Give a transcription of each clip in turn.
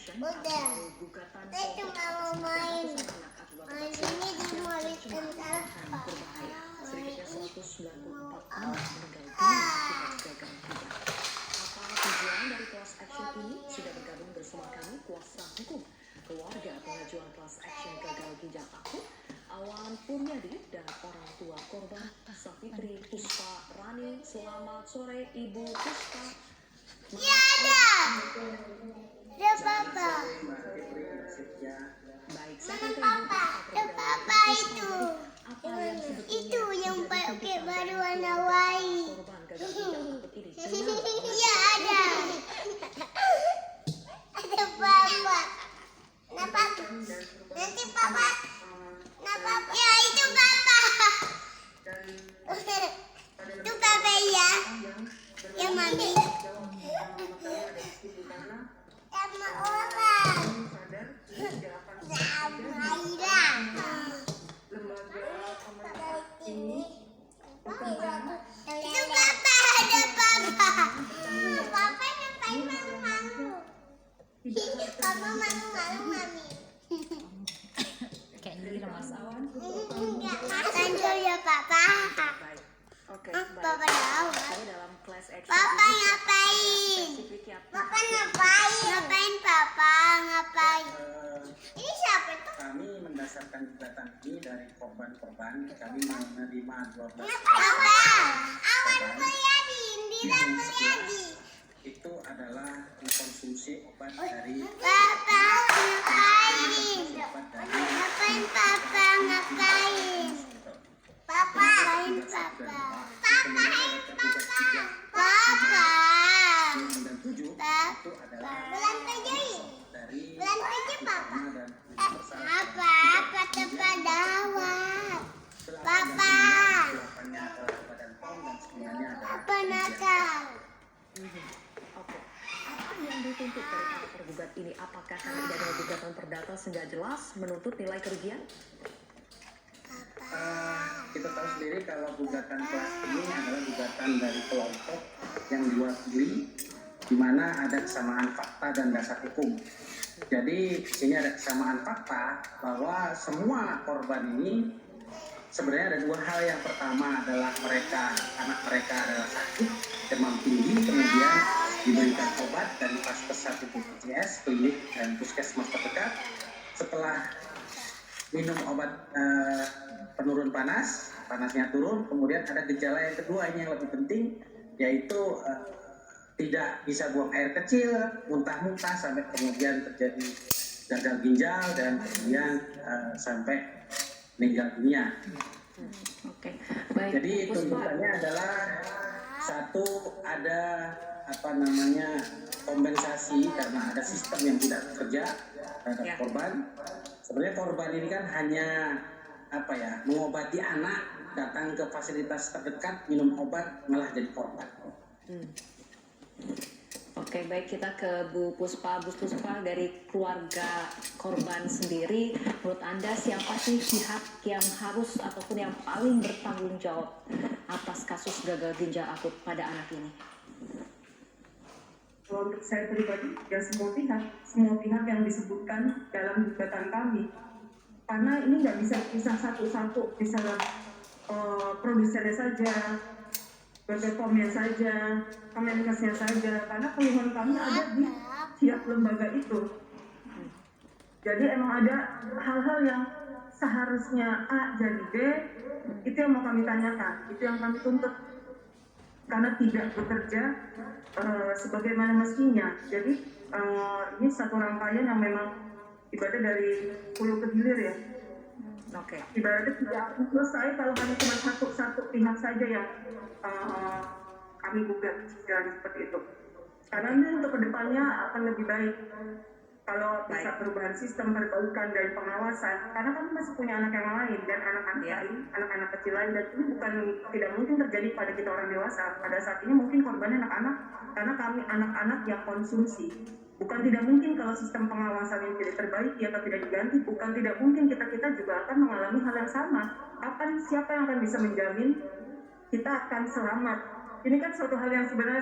Udah. Saya cuma mau main. Main ini di mall sebentar. Sedikitnya 194 anak meninggal dunia akibat gagal ginjal. Apa tujuan dari class action ini? Sudah bergabung bersama kami kuasa hukum keluarga pengajuan class action gagal ginjal akut, Awan Purnyadi, dan orang tua korban Safitri Puspa Rani. Selamat sore Ibu Puspa. Ya ada. Ya papa. Baik, saya akan Papa. Ya papa itu. Itu yang pakai baru warna white. korban gagal ginjal akut ini. Iya ada. Ada papa. Kenapa? Nanti papa. Kenapa? Ya itu papa. Itu papa ya. Ya mami. Sama orang. Sama Aira. Itu papa, ada papa. Papa ngapain malu-malu? Papa malu-malu mami. Kayaknya di Mas Awan. Enggak, lanjut ya papa. Baik. Oke, Papa baik. tahu. Saya dalam class action Papa ini ngapain? spesifiknya Papa ngapain? Ngapain papa? Ngapain? Ini siapa tuh? Kami mendasarkan gugatan ini dari korban-korban. Kami menerima 12 Papa, Awan Purnyadi, Indira Purnyadi. itu adalah mengkonsumsi obat dari Papa ngapain? obat dari Ngapain papa? Ngapain? Papa. Ngapain papa? Papa. Papa. 97 Papa. itu adalah Bulan tujuh. dari Bulan tujuh papa. dan Papa, kata padawat. Papa. 8-nya adalah badan POM dan 9-nya adalah Papa nakal. Oke. Apa yang dituntut dari para tergugat ini? Apakah karena tidak ada gugatan perdata sehingga jelas menuntut nilai kerugian? kita tahu sendiri kalau gugatan kelas ini adalah gugatan dari kelompok yang diwakili di mana ada kesamaan fakta dan dasar hukum. Jadi di sini ada kesamaan fakta bahwa semua korban ini sebenarnya ada dua hal. Yang pertama adalah anak mereka adalah sakit, demam tinggi, kemudian diberikan obat dari Vaskes 1 BPJS, klinik dan puskesmas terdekat. Setelah minum obat penurun panas, panasnya turun, kemudian ada gejala yang kedua, ini yang lebih penting, yaitu tidak bisa buang air kecil, muntah-muntah, sampai kemudian terjadi gagal ginjal dan kemudian sampai meninggal dunia. Oke. Baik. Jadi Puspa. tuntutannya adalah satu, ada kompensasi karena ada sistem yang tidak bekerja terhadap Ya. korban. Sebenarnya korban ini kan hanya mengobati anak, datang ke fasilitas terdekat, minum obat, malah jadi korban. Oke, baik, kita ke Bu Puspa. Bu Puspa, dari keluarga korban sendiri, menurut Anda siapa sih pihak yang harus ataupun yang paling bertanggung jawab atas kasus gagal ginjal akut pada anak ini? Kalau untuk saya pribadi, ya semua pihak yang disebutkan dalam gugatan kami. Karena ini nggak bisa pisah satu-satu, misalnya produsennya saja, BPOM-nya saja, Kemenkesnya saja, karena keluhan kami ada di tiap lembaga itu. Jadi emang ada hal-hal yang seharusnya A jadi B, itu yang mau kami tanyakan, itu yang kami tuntut. Karena tidak bekerja sebagaimana mestinya. Jadi ini satu rangkaian yang memang ibadah dari hulu ke hilir ya. Oke. Ibaratnya tidak akan selesai kalau hanya cuma satu pihak saja yang kami gugat seperti itu. Karena ini untuk kedepannya akan lebih baik kalau bisa perubahan sistem, perbaikan dari pengawasan. Karena kami masih punya anak yang lain dan anak-anak lain, anak-anak kecil lain, dan ini bukan tidak mungkin terjadi pada kita orang dewasa. Pada saat ini mungkin korbannya anak-anak, karena kami anak-anak yang konsumsi. Bukan tidak mungkin kalau sistem pengawasan yang tidak terbaiki atau tidak diganti, bukan tidak mungkin kita juga akan mengalami hal yang sama. Siapa yang akan bisa menjamin kita akan selamat? Ini kan suatu hal yang sebenarnya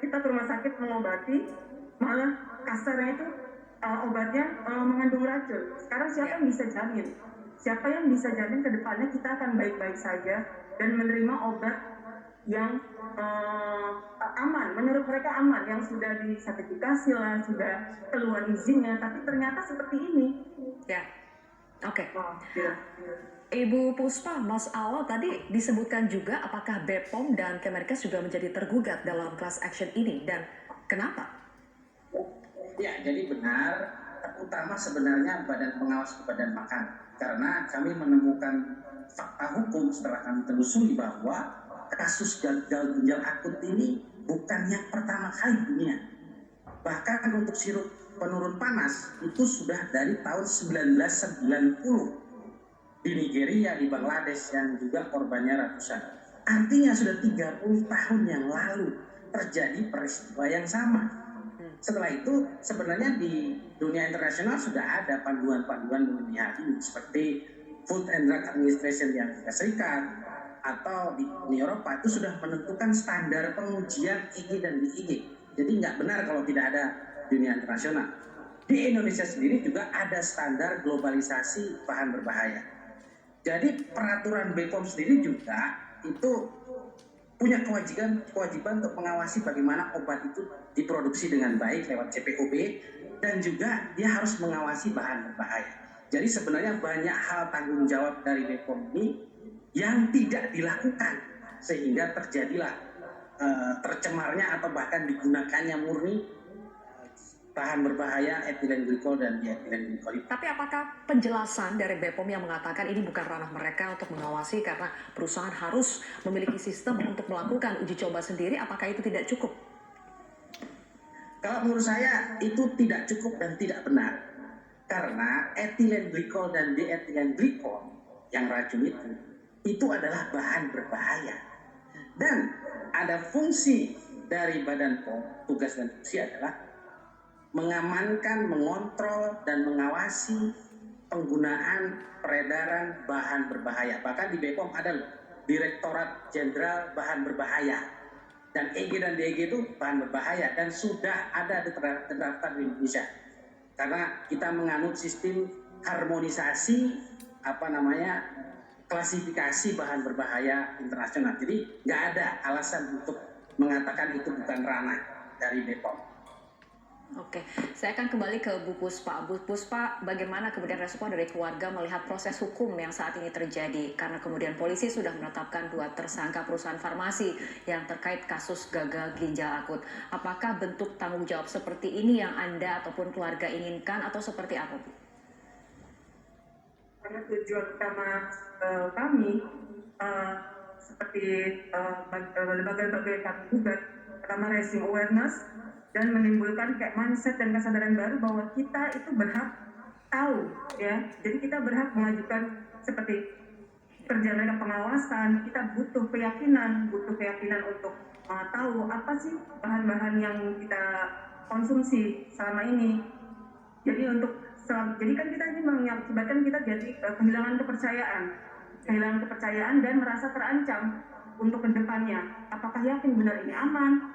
kita ke rumah sakit mengobati, malah kasarnya itu obatnya mengandung racun. Sekarang siapa yang bisa jamin? Siapa yang bisa jamin ke depannya kita akan baik-baik saja dan menerima obat yang aman, menurut mereka aman, yang sudah disertifikasi lah, sudah keluar izinnya, tapi ternyata seperti ini. Ya, oke. Oh, ya. Ibu Puspa, Mas Awal tadi disebutkan juga apakah BPOM dan Kemenkes juga menjadi tergugat dalam class action ini dan kenapa? Ya, jadi benar, terutama sebenarnya Badan Pengawas Badan Makan. Karena kami menemukan fakta hukum setelah kami telusuri bahwa kasus gagal ginjal akut ini bukan yang pertama kali di dunia. Bahkan untuk sirup penurun panas itu sudah dari tahun 1990 di Nigeria, di Bangladesh yang juga korbannya ratusan. Artinya sudah 30 tahun yang lalu terjadi peristiwa yang sama. Setelah itu sebenarnya di dunia internasional sudah ada panduan-panduan mengenai hal ini seperti Food and Drug Administration di Amerika Serikat atau di Uni Eropa itu sudah menentukan standar pengujian EG dan DEG. Jadi nggak benar kalau tidak ada dunia internasional. Di Indonesia sendiri juga ada standar globalisasi bahan berbahaya. Jadi peraturan BPOM sendiri juga itu punya kewajiban untuk mengawasi bagaimana obat itu diproduksi dengan baik lewat CPOB dan juga dia harus mengawasi bahan berbahaya. Jadi sebenarnya banyak hal tanggung jawab dari BPOM ini yang tidak dilakukan sehingga terjadilah tercemarnya atau bahkan digunakannya murni bahan berbahaya etilen glikol dan dietilen glikol. Tapi apakah penjelasan dari BPOM yang mengatakan ini bukan ranah mereka untuk mengawasi karena perusahaan harus memiliki sistem untuk melakukan uji coba sendiri, apakah itu tidak cukup? Kalau menurut saya itu tidak cukup dan tidak benar. Karena etilen glikol dan dietilen glikol yang racun itu adalah bahan berbahaya. Dan ada fungsi dari Badan POM, tugas dan fungsi adalah mengamankan, mengontrol, dan mengawasi penggunaan peredaran bahan berbahaya. Bahkan di BPOM ada Direktorat Jenderal Bahan Berbahaya. Dan EG dan DEG itu bahan berbahaya dan sudah ada terdaftar di Indonesia. Karena kita menganut sistem harmonisasi klasifikasi bahan berbahaya internasional. Jadi nggak ada alasan untuk mengatakan itu bukan ranah dari BPOM. Oke, saya akan kembali ke Bu Puspa. Bu Puspa, bagaimana kemudian respon dari keluarga melihat proses hukum yang saat ini terjadi? Karena kemudian polisi sudah menetapkan 2 tersangka perusahaan farmasi yang terkait kasus gagal ginjal akut. Apakah bentuk tanggung jawab seperti ini yang Anda ataupun keluarga inginkan atau seperti apa, Bu? Karena tujuan utama kami seperti lembaga-lembaga kami juga pertama raising awareness dan menimbulkan kayak mindset dan kesadaran baru bahwa kita itu berhak tahu, ya. Jadi kita berhak mengajukan seperti kerja mereka pengawasan. Kita butuh keyakinan untuk tahu apa sih bahan-bahan yang kita konsumsi selama ini. Jadi jadi kan kita ini mengakibatkan kita jadi kehilangan kepercayaan dan merasa terancam untuk kedepannya. Apakah yakin benar ini aman?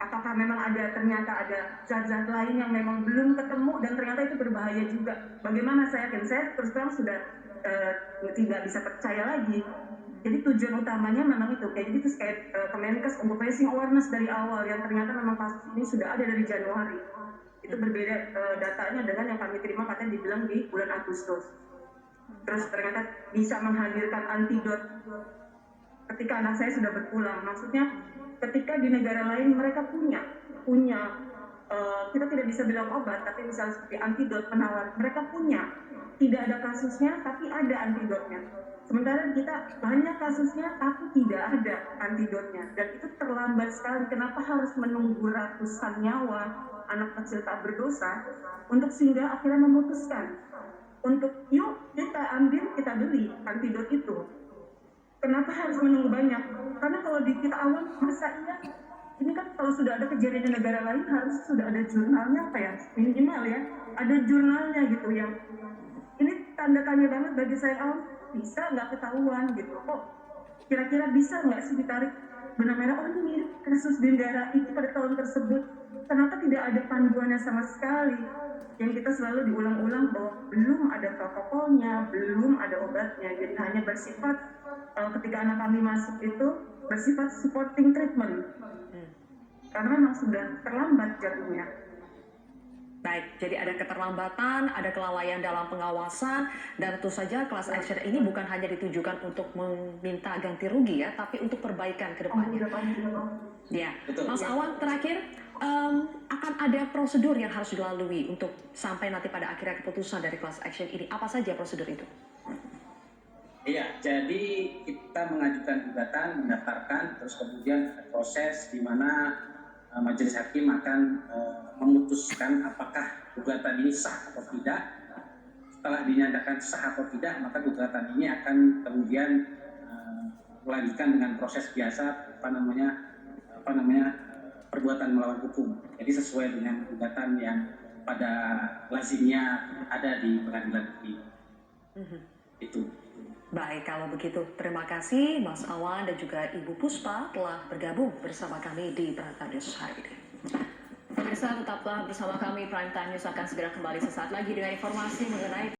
Apakah memang ternyata ada zat-zat lain yang memang belum ketemu dan ternyata itu berbahaya juga? Bagaimana saya yakin? Saya terus terang sudah tidak bisa percaya lagi. Jadi tujuan utamanya memang itu. Jadi itu kayak Kemenkes untuk raising awareness dari awal yang ternyata memang kasus ini sudah ada dari Januari. Itu berbeda datanya dengan yang kami terima katanya dibilang di bulan Agustus. Terus ternyata bisa menghadirkan antidot ketika anak saya sudah berpulang. Maksudnya ketika di negara lain mereka punya kita tidak bisa bilang obat, tapi misalnya seperti antidot penawar, mereka punya. Tidak ada kasusnya, tapi ada antidotnya. Sementara kita banyak kasusnya, tapi tidak ada antidotnya. Dan itu terlambat sekali. Kenapa harus menunggu ratusan nyawa anak kecil tak berdosa untuk sehingga akhirnya memutuskan untuk yuk kita ambil, kita beli antidot itu. Kenapa harus menunggu banyak? Karena kalau di kita awal masa iya, ini kan kalau sudah ada kejadian di negara lain harus sudah ada jurnalnya apa ya, minimal ya, ada jurnalnya gitu yang ini tanda tanya banget bagi saya awal, bisa nggak ketahuan gitu, kok kira-kira bisa nggak sih ditarik benang merah, oh ini mirip kasus Bendera itu pada tahun tersebut, kenapa tidak tidak ada panduannya sama sekali. Yang kita selalu diulang-ulang bahwa belum ada protokolnya, belum ada obatnya. Jadi hanya bersifat ketika anak kami masuk itu bersifat supporting treatment. Karena memang sudah terlambat jatuhnya. Baik, jadi ada keterlambatan, ada kelalaian dalam pengawasan, dan tentu saja class action ini bukan hanya ditujukan untuk meminta ganti rugi ya, tapi untuk perbaikan ke depannya. Ya, Betul. Mas Awan, terakhir akan ada prosedur yang harus dilalui untuk sampai nanti pada akhirnya keputusan dari class action ini. Apa saja prosedur itu? Iya, jadi kita mengajukan gugatan, mendaftarkan, terus kemudian ada proses di mana majelis hakim akan memutuskan apakah gugatan ini sah atau tidak. Setelah dinyatakan sah atau tidak, maka gugatan ini akan kemudian melanjutkan dengan proses biasa perbuatan melawan hukum. Jadi sesuai dengan gugatan yang pada lazimnya ada di pengadilan negeri. Itu. Baik, kalau begitu terima kasih Mas Awan dan juga Ibu Puspa telah bergabung bersama kami di Prime Time News hari ini. Pemirsa, tetaplah bersama kami. Prime Time News akan segera kembali sesaat lagi dengan informasi mengenai